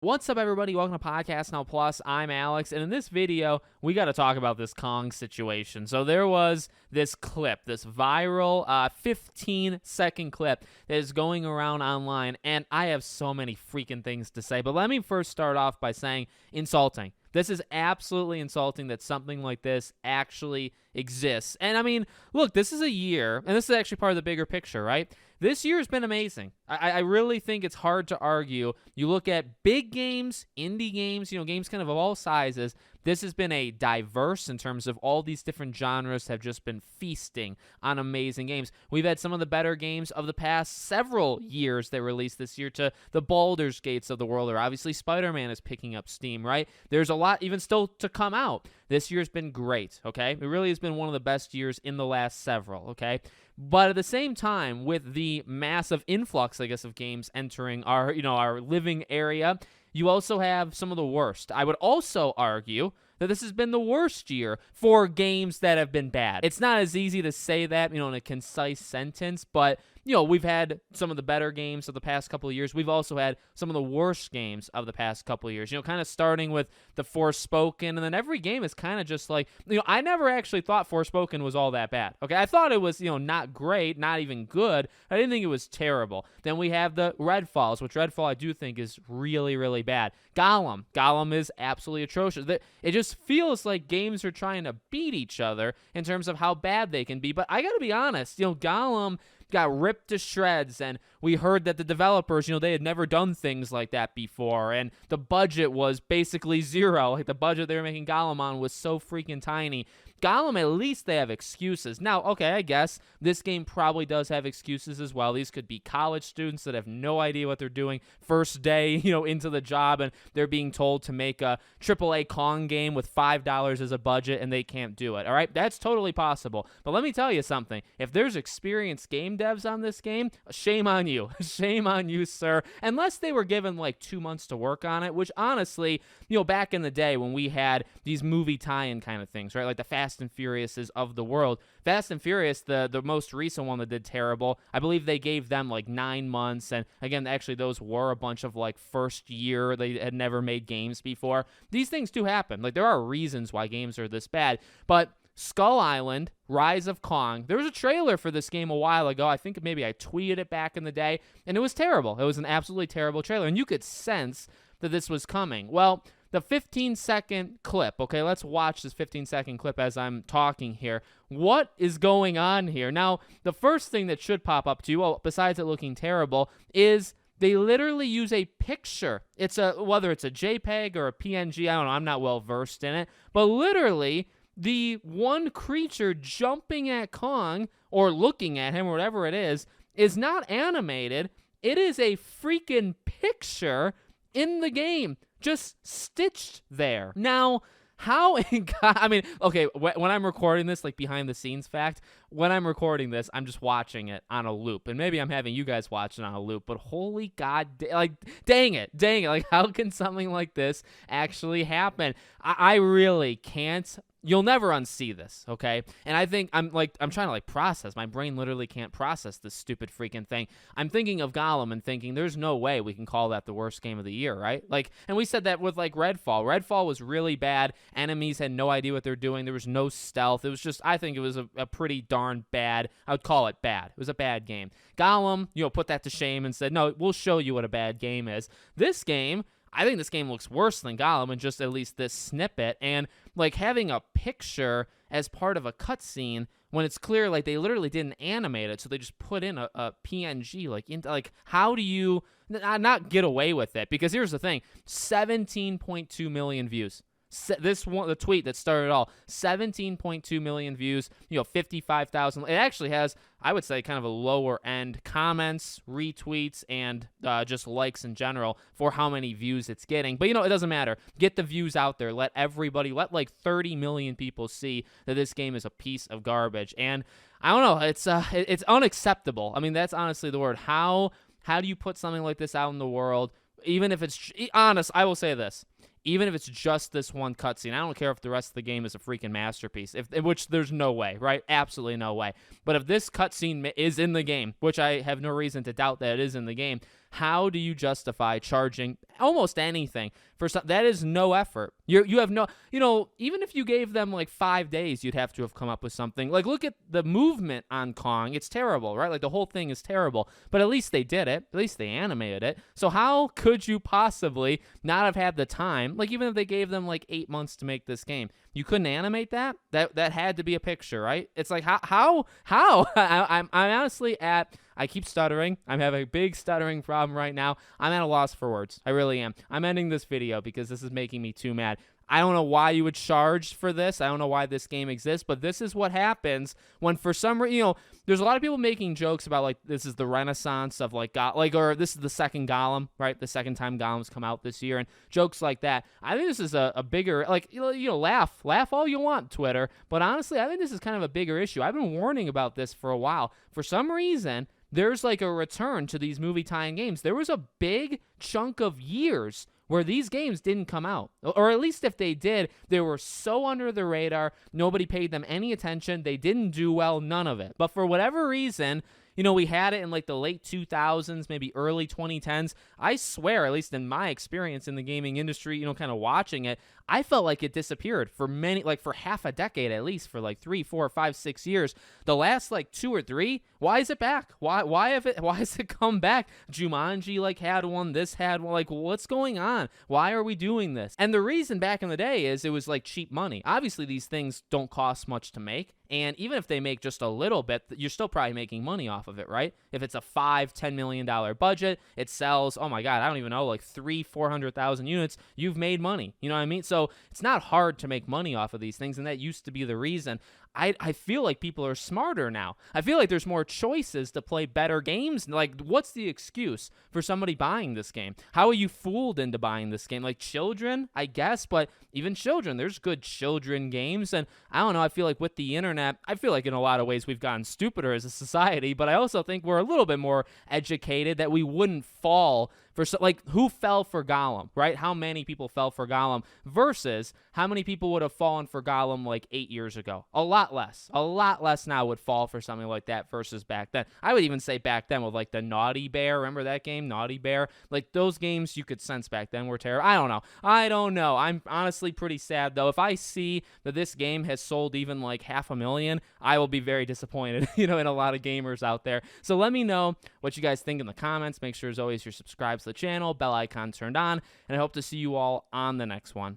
What's up, everybody? Welcome to Podcast Now Plus. I'm Alex, and in this video, we got to talk about this Kong situation. So there was this clip, this viral 15-second clip that is going around online, and I have so many freaking things to say. But let me first start off by saying insulting. This is absolutely insulting that something like this actually exists. And I mean, look, this is a year, and this is actually part of the bigger picture, right? This year has been amazing. I really think it's hard to argue. You look at big games, indie games, games kind of all sizes. This has been a diverse in terms of all these different genres have just been feasting on amazing games. We've had some of the better games of the past several years that released this year to the Baldur's Gates of the world, or obviously Spider-Man is picking up steam, right? There's a lot even still to come out. This year's been great, okay? It really has been one of the best years in the last several, okay? But at the same time, with the massive influx, I guess, of games entering our living area, you also have some of the worst. I would also argue that this has been the worst year for games that have been bad. It's not as easy to say that, in a concise sentence, but, we've had some of the better games of the past couple of years. We've also had some of the worst games of the past couple of years, kind of starting with the Forspoken, and then every game is kind of just like, I never actually thought Forspoken was all that bad, okay? I thought it was, not great, not even good. I didn't think it was terrible. Then we have the Redfalls, which Redfall I do think is really, really bad. Gollum is absolutely atrocious. It just feels like games are trying to beat each other in terms of how bad they can be, but I gotta be honest, Gollum got ripped to shreds, and we heard that the developers, they had never done things like that before, and the budget was basically zero. Like, the budget they were making Gollum on was so freaking tiny. Gollum, at least they have excuses. Now, okay, I guess this game probably does have excuses as well. These could be college students that have no idea what they're doing first day, into the job, and they're being told to make a AAA Kong game with $5 as a budget, and they can't do it, all right? That's totally possible. But let me tell you something. If there's experienced game devs on this game, shame on you. Shame on you, sir. Unless they were given, 2 months to work on it, which honestly, back in the day when we had these movie tie-in kind of things, right? Like the Fast and Furiouses of the world. Fast and Furious, the most recent one that did terrible, I believe they gave them 9 months, and again, actually those were a bunch of first year, they had never made games before. These things do happen. There are reasons why games are this bad, but Skull Island, Rise of Kong, there was a trailer for this game a while ago. I think maybe I tweeted it back in the day, and it was terrible. It was an absolutely terrible trailer, and you could sense that this was coming. Well, the 15-second clip, okay, let's watch this 15-second clip as I'm talking here. What is going on here? Now, the first thing that should pop up to you, besides it looking terrible, is they literally use a picture. Whether it's a JPEG or a PNG, I don't know, I'm not well versed in it, but literally the one creature jumping at Kong or looking at him or whatever it is not animated. It is a freaking picture in the game, just stitched there. Now, how in God, I mean, okay, when I'm recording this, behind the scenes fact, when I'm recording this, I'm just watching it on a loop, and maybe I'm having you guys watch it on a loop, but holy God, dang it, how can something like this actually happen? I really can't. You'll never unsee this, okay? And I think I'm trying to process. My brain literally can't process this stupid freaking thing. I'm thinking of Gollum and thinking there's no way we can call that the worst game of the year, right? And we said that with Redfall. Redfall was really bad. Enemies had no idea what they're doing. There was no stealth. It was just, I think it was a pretty darn bad. I would call it bad. It was a bad game. Gollum, put that to shame and said, no, we'll show you what a bad game is. This game, I think this game looks worse than Gollum in just at least this snippet, and having a picture as part of a cutscene when it's clear they literally didn't animate it, so they just put in a PNG how do you not get away with it? Because here's the thing: 17.2 million views. This one, the tweet that started it all, 17.2 million views, 55,000. It actually has, I would say, kind of a lower end comments, retweets, and just likes in general for how many views it's getting. But, it doesn't matter. Get the views out there. Let 30 million people see that this game is a piece of garbage. And I don't know, it's unacceptable. I mean, that's honestly the word. How do you put something like this out in the world? Even if it's honest, I will say this. Even if it's just this one cutscene, I don't care if the rest of the game is a freaking masterpiece, which there's no way, right? Absolutely no way. But if this cutscene is in the game, which I have no reason to doubt that it is in the game, How do you justify charging almost anything for something that is no effort? You have no, even if you gave them like 5 days, you'd have to have come up with something. Like, look at the movement on Kong. It's terrible, right? Like, the whole thing is terrible, but at least they did it. At least they animated it. So how could you possibly not have had the time? Like, even if they gave them like 8 months to make this game, you couldn't animate that? That had to be a picture, right? It's like, how? I'm honestly I keep stuttering. I'm having a big stuttering problem right now. I'm at a loss for words. I really am. I'm ending this video because this is making me too mad. I don't know why you would charge for this. I don't know why this game exists, but this is what happens when, for some reason, there's a lot of people making jokes about, like, this is the renaissance of, like, or this is the second Gollum, right? The second time Gollum's come out this year, and jokes like that. I think this is a bigger, like, laugh all you want, Twitter, but honestly, I think this is kind of a bigger issue. I've been warning about this for a while. For some reason, there's like a return to these movie tie-in games. There was a big chunk of years where these games didn't come out. Or at least if they did, they were so under the radar, nobody paid them any attention, they didn't do well, none of it. But for whatever reason, we had it in like the late 2000s, maybe early 2010s. I swear, at least in my experience in the gaming industry, kind of watching it, I felt like it disappeared for for half a decade at least, for like 3, 4, 5, 6 years. The last like 2 or 3, why is it back? Why has it come back? Jumanji like had one, this had one. Like, what's going on? Why are we doing this? And the reason back in the day is it was like cheap money. Obviously, these things don't cost much to make. And even if they make just a little bit, you're still probably making money off of it, right? If it's a $5-10 million budget, it sells, oh my God, I don't even know, like 300,000-400,000 units, you've made money. You know what I mean? So it's not hard to make money off of these things, and that used to be the reason. I feel like people are smarter now. I feel like there's more choices to play better games. Like, what's the excuse for somebody buying this game? How are you fooled into buying this game? Like, children, I guess, but even children, there's good children games. And I don't know, I feel like with the internet, I feel like in a lot of ways we've gotten stupider as a society, but I also think we're a little bit more educated, that we wouldn't fall for, like, who fell for Gollum, right? How many people fell for Gollum versus how many people would have fallen for Gollum like 8 years ago? A lot less now would fall for something like that versus back then. I would even say back then with like the Naughty Bear, remember that game, Naughty Bear? Like, those games you could sense back then were terrible. I don't know. I'm honestly pretty sad though. If I see that this game has sold even like 500,000, I will be very disappointed, in a lot of gamers out there. So let me know what you guys think in the comments. Make sure as always you're subscribed to the channel, bell icon turned on, and I hope to see you all on the next one.